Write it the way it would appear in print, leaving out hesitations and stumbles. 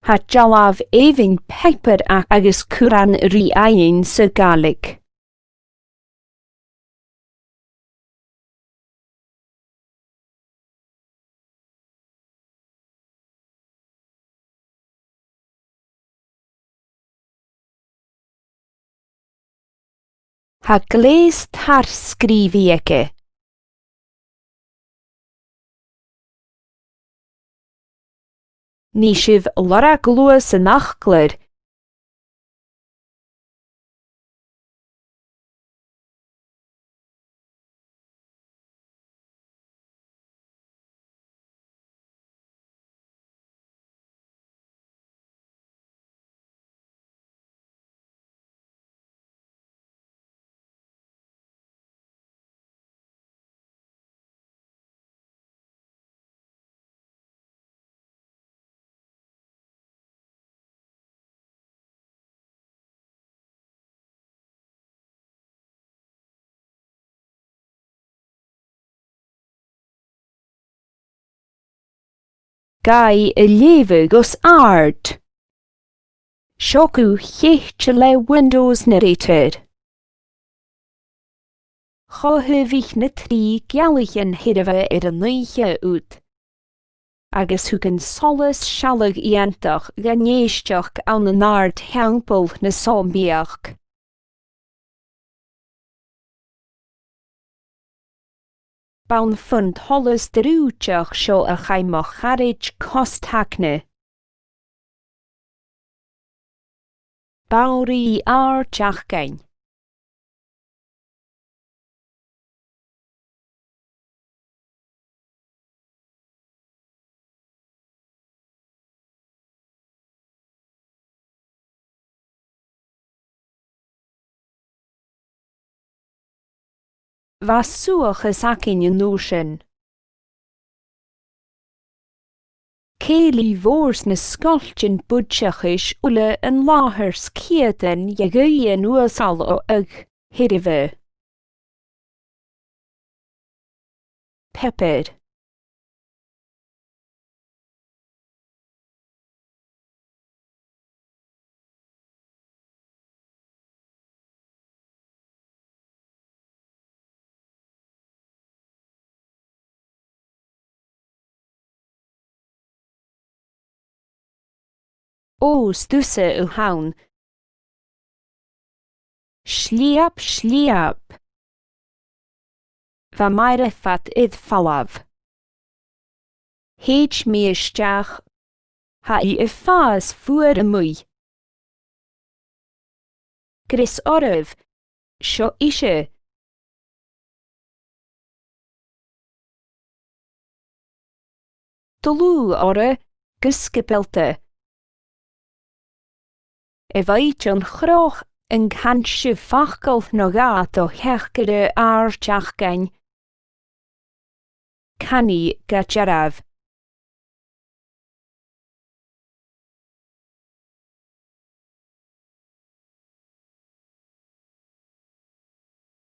Ha dealbh-èibhinn Peabar agus Curran rí-aon sa Gaeilge. Ha gleus tar-sgrìobhaidh. Ní sibh lorg luath an fhaclair. Gai a léamh gus ard. Seocu chéite le Windows Narrator. Chothabhaigh na trí gealaigh hiireamh an naoithe út. Agus thugann solas sealadh íontach gnéisteach an na nard theampall na Sámbíoch. Bán fun tholas drúteach seo a chaimach charid costachne. Báirí teachgain. Was suachas acin an nósin. Céilí mhórs na scoiltin budseachais ula an láthair scéadan gaon uasal ó ag hiireamh. Peabar. Stusa u haun. Sliab. Va maire fat id falav. Heich mìisteach. Ha I fas fuair mui. Gris orf. Seo ishe. Dolú orre. Gysgebelte. Bhaid an chroch an canse fachgal nochdaidh ó cheachgare teachgain. Canny ga dearabh.